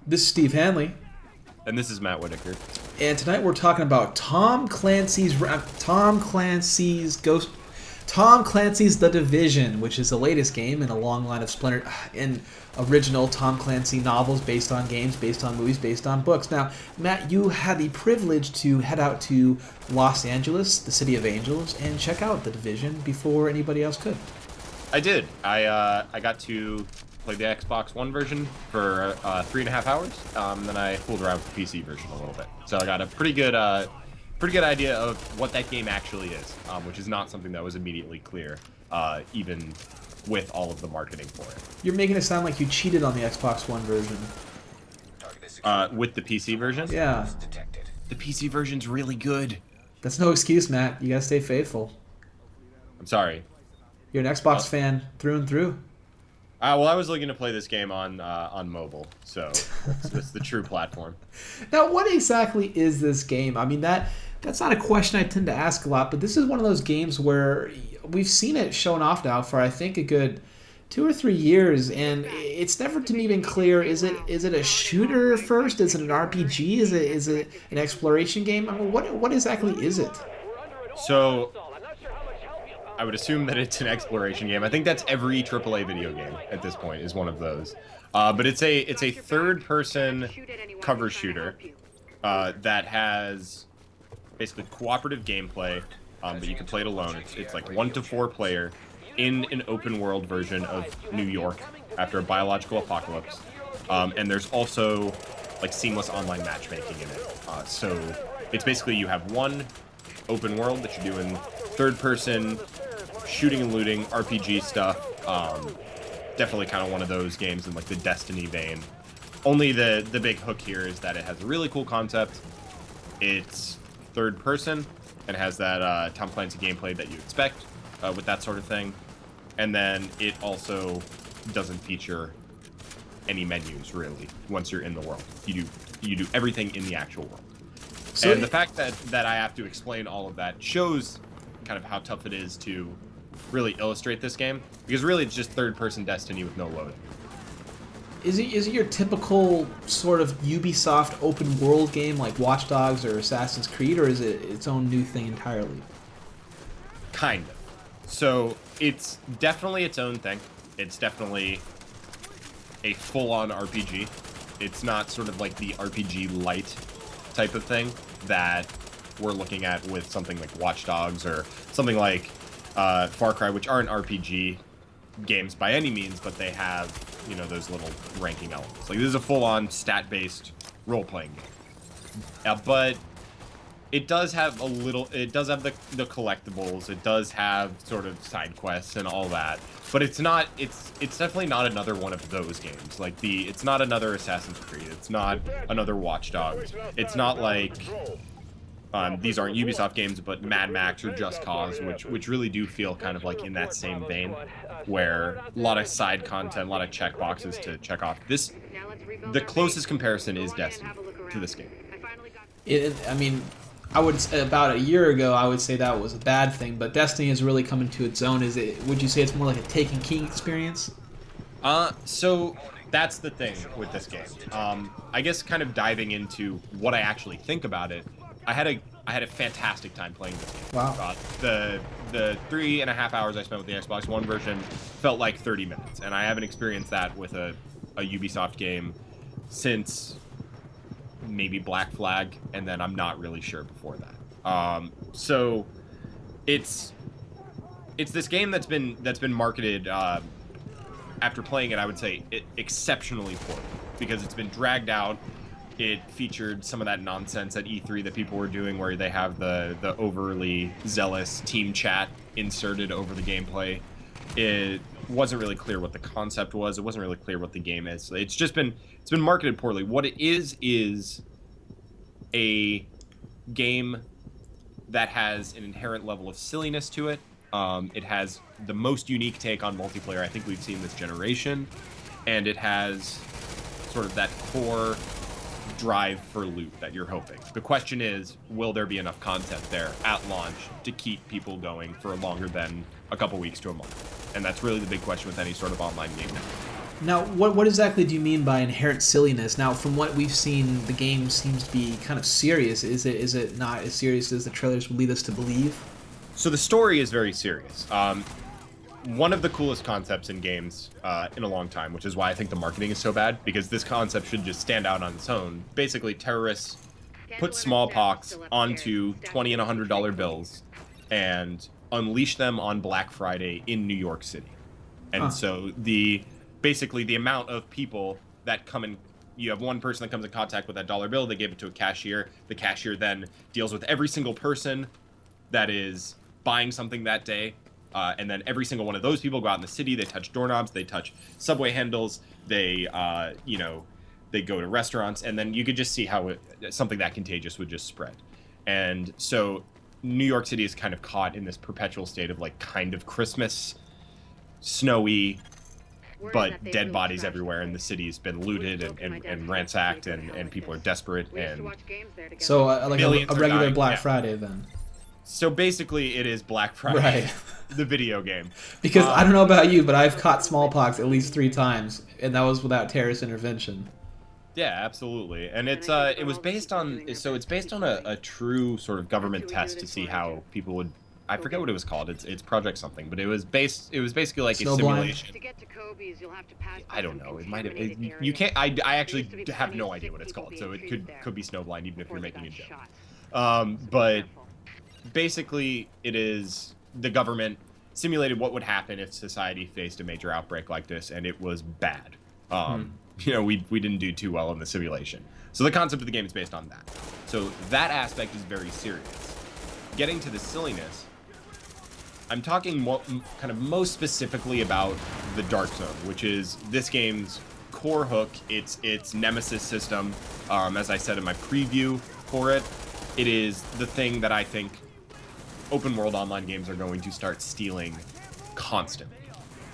This is Steve Hanley. And this is Matt Whitaker. And tonight we're talking about Tom Clancy's The Division, which is the latest game in a long line of original Tom Clancy novels based on games, based on movies, based on books. Now, Matt, you had the privilege to head out to Los Angeles, the city of angels, and check out The Division before anybody else could. I did. I got to play the Xbox One version for 3.5 hours. Then I fooled around with the PC version a little bit. So I got a pretty good idea of what that game actually is, which is not something that was immediately clear, even with all of the marketing for it. You're making it sound like you cheated on the Xbox One version. With the PC version? Yeah. The PC version's really good. That's no excuse, Matt. You gotta stay faithful. I'm sorry. You're an Xbox fan through and through. Well, I was looking to play this game on mobile, so it's the true platform. Now, what exactly is this game? I mean, that's not a question I tend to ask a lot, but this is one of those games where we've seen it shown off now for, I think, a good 2 or 3 years, and it's never to me been clear, is it a shooter first? Is it an RPG? Is it an exploration game? I mean, what exactly is it? So I would assume that it's an exploration game. I think that's every AAA video game at this point is one of those. But it's a third-person cover shooter that has basically cooperative gameplay, but you can play it alone. It's like 1 to 4 player in an open-world version of New York after a biological apocalypse. And there's also like seamless online matchmaking in it. So it's basically you have one open world that you're doing third-person shooting and looting RPG stuff. Definitely kind of one of those games in like the Destiny vein. Only the big hook here is that it has a really cool concept. It's third person and has that Tom Clancy gameplay that you expect with that sort of thing. And then it also doesn't feature any menus really once you're in the world. You do everything in the actual world. So and the fact that I have to explain all of that shows kind of how tough it is to really illustrate this game, because really it's just third-person Destiny with no load. Is it your typical sort of Ubisoft open world game like Watch Dogs or Assassin's Creed, or is it its own new thing entirely? Kind of. So it's definitely its own thing. It's definitely a full-on RPG. It's not sort of like the RPG light type of thing that we're looking at with something like Watch Dogs or something like Far Cry, which aren't RPG games by any means, but they have, you know, those little ranking elements. Like, this is a full-on stat-based role-playing game. But it does have it does have the collectibles, it does have sort of side quests and all that, but it's definitely not another one of those games. Like, it's not another Assassin's Creed, it's not another Watch Dogs, it's not like these aren't Ubisoft games, but Mad Max or Just Cause, which really do feel kind of like in that same vein, where a lot of side content, a lot of checkboxes to check off. The closest comparison is Destiny to this game. I mean, about a year ago, I would say that was a bad thing, but Destiny has really come into its own. Would you say it's more like a Taken King experience? So that's the thing with this game. I guess kind of diving into what I actually think about it, I had a fantastic time playing this game. Wow. The 3.5 hours I spent with the Xbox One version felt like 30 minutes, and I haven't experienced that with a Ubisoft game since maybe Black Flag, and then I'm not really sure before that. So it's this game that's been marketed after playing it, I would say exceptionally poorly, because it's been dragged out. It featured some of that nonsense at E3 that people were doing, where they have the overly zealous team chat inserted over the gameplay. It wasn't really clear what the concept was. It wasn't really clear what the game is. It's been marketed poorly. What it is a game that has an inherent level of silliness to it. It has the most unique take on multiplayer I think we've seen this generation, and it has sort of that core drive for loot that you're hoping. The question is, will there be enough content there at launch to keep people going for longer than a couple weeks to a month? And that's really the big question with any sort of online game now. Now, what exactly do you mean by inherent silliness? Now, from what we've seen, the game seems to be kind of serious. Is it not as serious as the trailers would lead us to believe? So the story is very serious. One of the coolest concepts in games in a long time, which is why I think the marketing is so bad, because this concept should just stand out on its own. Basically, terrorists put smallpox onto $20 and $100 bills and unleash them on Black Friday in New York City. And so basically the amount of people that come in, you have one person that comes in contact with that dollar bill, they give it to a cashier. The cashier then deals with every single person that is buying something that day. And then every single one of those people go out in the city, they touch doorknobs, they touch subway handles, they go to restaurants, and then you could just see how something that contagious would just spread. And so New York City is kind of caught in this perpetual state of like kind of Christmas, snowy, but dead bodies everywhere, and the city's been looted and ransacked, and people are desperate, and so like a regular dying. Black Friday then. So basically, it is Black Friday, right? The video game. Because I don't know about you, but I've caught smallpox at least 3 times, and that was without terrorist intervention. Yeah, absolutely. And it's it's based on a true sort of government test to see how people would. I forget what it was called. It's Project something, but it was basically like a simulation. I don't know. It might have. You can't. I actually have no idea what it's called. So it could be Snowblind, even if you're making a joke. But basically, it is the government simulated what would happen if society faced a major outbreak like this, and it was bad. We didn't do too well in the simulation. So the concept of the game is based on that. So that aspect is very serious. Getting to the silliness, I'm talking most specifically about the Dark Zone, which is this game's core hook. Its nemesis system. As I said in my preview for it, it is the thing that I think open world online games are going to start stealing constantly.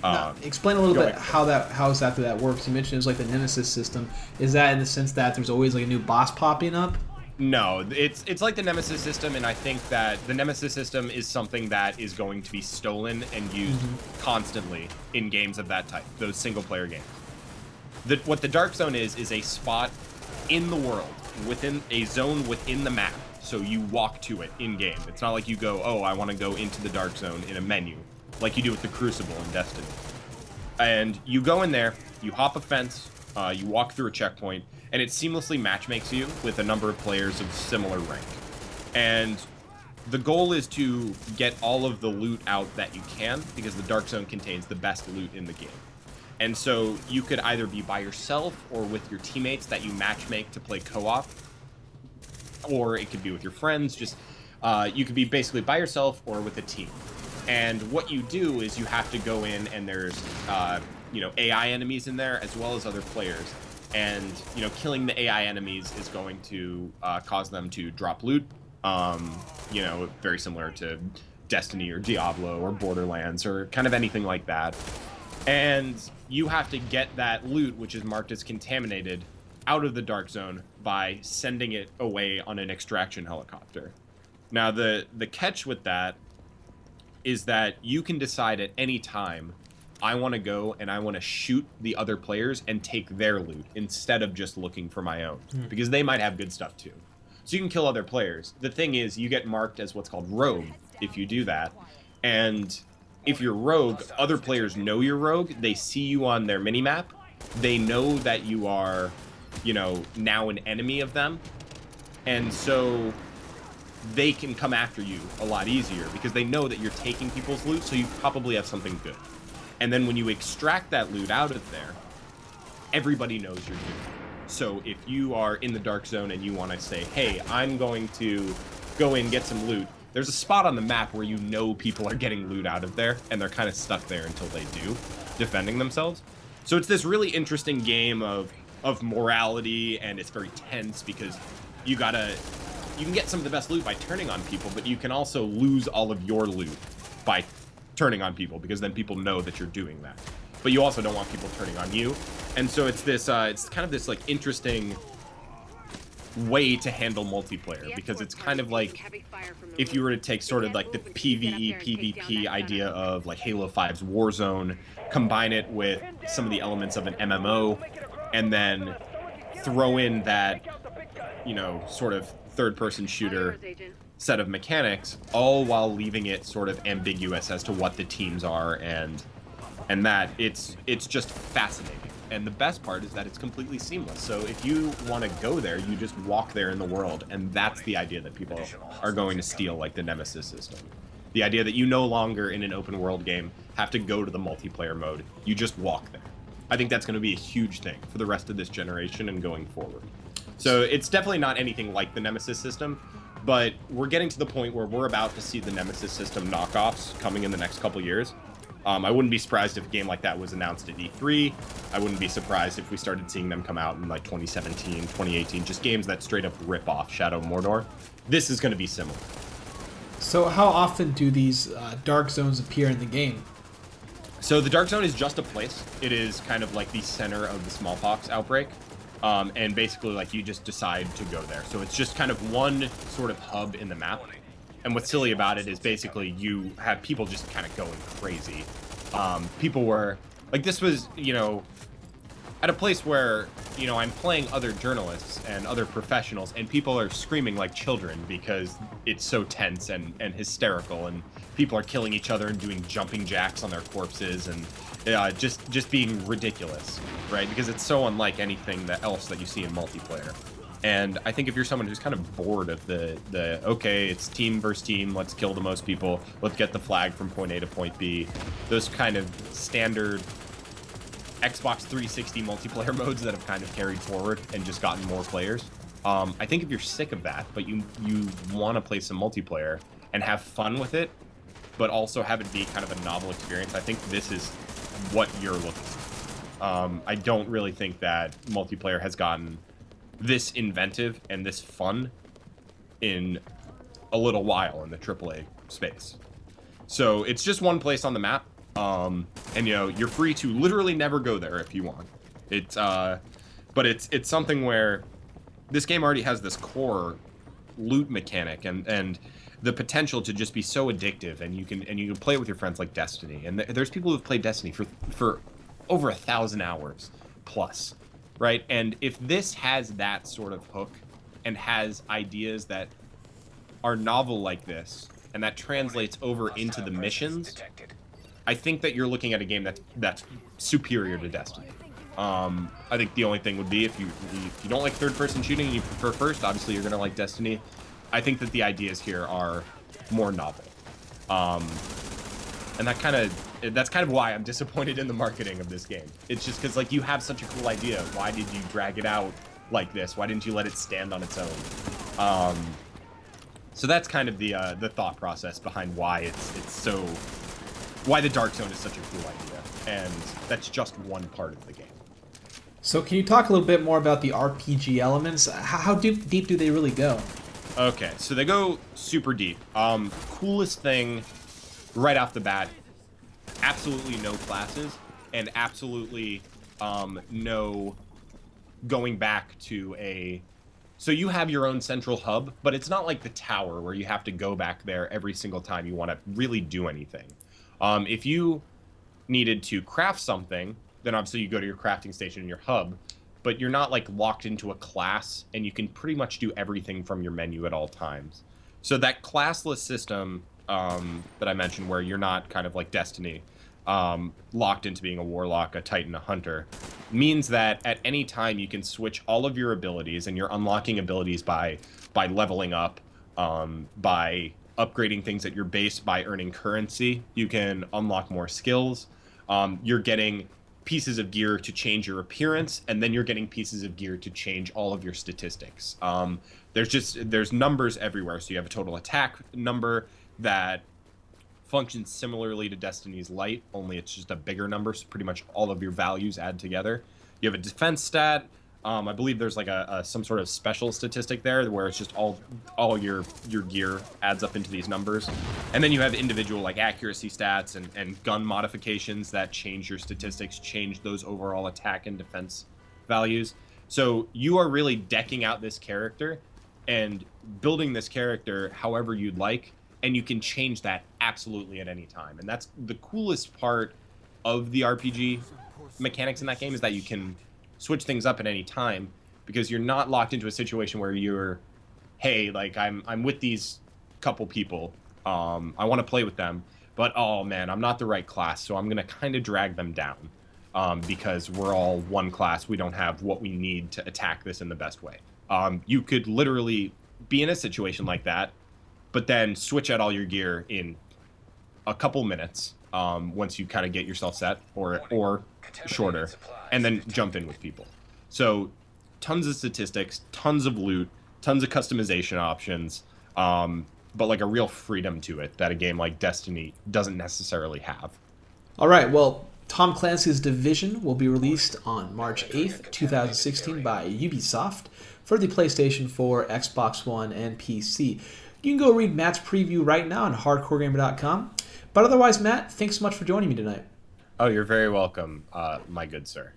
Now, explain a little bit how exactly that works. You mentioned it's like the nemesis system. Is that in the sense that there's always like a new boss popping up? No, it's like the nemesis system, and I think that the nemesis system is something that is going to be stolen and used constantly in games of that type, those single player games. What the Dark Zone is a spot in the world, within a zone within the map. So you walk to it in game. It's not like you go, oh, I want to go into the Dark Zone in a menu, like you do with the Crucible in Destiny. And you go in there, you hop a fence, you walk through a checkpoint, and it seamlessly matchmakes you with a number of players of similar rank. And the goal is to get all of the loot out that you can, because the Dark Zone contains the best loot in the game. And so you could either be by yourself or with your teammates that you matchmake to play co-op, or it could be with your friends. Just you could be basically by yourself or with a team. And what you do is you have to go in, and there's AI enemies in there as well as other players. And killing the AI enemies is going to cause them to drop loot. Very similar to Destiny or Diablo or Borderlands or kind of anything like that. And you have to get that loot, which is marked as contaminated, out of the Dark Zone by sending it away on an extraction helicopter. Now, the catch with that is that you can decide at any time, I want to go and I want to shoot the other players and take their loot instead of just looking for my own, because they might have good stuff too. So you can kill other players. The thing is, you get marked as what's called rogue if you do that. And if you're rogue, other players know you're rogue. They see you on their minimap. They know that you are, now an enemy of them. And so they can come after you a lot easier because they know that you're taking people's loot, so you probably have something good. And then when you extract that loot out of there, everybody knows you're doing it. So if you are in the Dark Zone and you want to say, hey, I'm going to go in, get some loot, there's a spot on the map where people are getting loot out of there, and they're kind of stuck there until they do, defending themselves. So it's this really interesting game of morality, and it's very tense because you can get some of the best loot by turning on people, but you can also lose all of your loot by turning on people, because then people know that you're doing that. But you also don't want people turning on you. And so it's this it's kind of this like interesting way to handle multiplayer, because it's kind of like if you were to take sort of like the PvE, PvP idea of like Halo 5's Warzone, combine it with some of the elements of an MMO, and then throw in that, you know, sort of third-person shooter set of mechanics, all while leaving it sort of ambiguous as to what the teams are, and that it's just fascinating. And the best part is that it's completely seamless. So if you want to go there, you just walk there in the world, and that's the idea that people are going to steal, like the Nemesis system. The idea that you no longer, in an open world game, have to go to the multiplayer mode. You just walk there. I think that's going to be a huge thing for the rest of this generation and going forward. So it's definitely not anything like the Nemesis system, but we're getting to the point where we're about to see the Nemesis system knockoffs coming in the next couple years. I wouldn't be surprised if a game like that was announced at E3. I wouldn't be surprised if we started seeing them come out in like 2017, 2018, just games that straight up rip off Shadow of Mordor. This is going to be similar. So how often do these dark zones appear in the game? So the Dark Zone is just a place. It is kind of like the center of the smallpox outbreak. And basically, like, you just decide to go there. So it's just kind of one sort of hub in the map. And what's silly about it is basically you have people just kind of going crazy. People were, like, this was, you know, at a place where, you know, I'm playing other journalists and other professionals, and people are screaming like children because it's so tense and hysterical, and people are killing each other and doing jumping jacks on their corpses, and just being ridiculous, right? Because it's so unlike anything else that you see in multiplayer. And I think if you're someone who's kind of bored of the okay, it's team versus team, let's kill the most people, let's get the flag from point A to point B, those kind of standard Xbox 360 multiplayer modes that have kind of carried forward and just gotten more players. I think if you're sick of that, but you want to play some multiplayer and have fun with it, but also have it be kind of a novel experience, I think this is what you're looking for. I don't really think that multiplayer has gotten this inventive and this fun in a little while in the AAA space. So it's just one place on the map, and you know, you're free to literally never go there if you want. But it's something where this game already has this core loot mechanic and the potential to just be so addictive, and you can play it with your friends like Destiny. And there's people who've played Destiny for over 1,000 hours plus. Right? And if this has that sort of hook and has ideas that are novel like this, and that translates over into the missions, I think that you're looking at a game that's superior to Destiny. I think the only thing would be if you don't like third-person shooting and you prefer first, obviously you're going to like Destiny. I think that the ideas here are more novel. And that's kind of why I'm disappointed in the marketing of this game. It's just because, like, you have such a cool idea. Why did you drag it out like this? Why didn't you let it stand on its own? So that's kind of the thought process behind why why the Dark Zone is such a cool idea. And that's just one part of the game. So can you talk a little bit more about the RPG elements? How deep do they really go? Okay, so they go super deep. Coolest thing right off the bat, absolutely no classes, and absolutely no going back to so you have your own central hub, but it's not like the tower where you have to go back there every single time you want to really do anything. If you needed to craft something, then obviously you go to your crafting station in your hub, but you're not like locked into a class, and you can pretty much do everything from your menu at all times. So that classless system that I mentioned, where you're not kind of like Destiny, locked into being a warlock, a titan, a hunter, means that at any time you can switch all of your abilities, and you're unlocking abilities by leveling up, by upgrading things at your base, by earning currency. You can unlock more skills. You're getting pieces of gear to change your appearance, and then you're getting pieces of gear to change all of your statistics. There's numbers everywhere. So you have a total attack number that functions similarly to Destiny's Light, only it's just a bigger number, so pretty much all of your values add together. You have a defense stat. I believe there's like some sort of special statistic there where it's just all your gear adds up into these numbers. And then you have individual like accuracy stats and gun modifications that change your statistics, change those overall attack and defense values. So you are really decking out this character and building this character however you'd like, and you can change that absolutely at any time. And that's the coolest part of the RPG mechanics in that game, is that you can switch things up at any time, because you're not locked into a situation where you're, hey, like I'm with these couple people, I want to play with them, but oh man, I'm not the right class, so I'm gonna kind of drag them down, because we're all one class, we don't have what we need to attack this in the best way. You could literally be in a situation like that, but then switch out all your gear in a couple minutes, once you kind of get yourself set, or shorter, and then jump in with people. So tons of statistics, tons of loot, tons of customization options, but like a real freedom to it that a game like Destiny doesn't necessarily have. All right, well, Tom Clancy's Division will be released on March 8th, 2016 by Ubisoft for the PlayStation 4, Xbox One, and PC. You can go read Matt's preview right now on hardcoregamer.com. But otherwise, Matt, thanks so much for joining me tonight. Oh, you're very welcome, my good sir.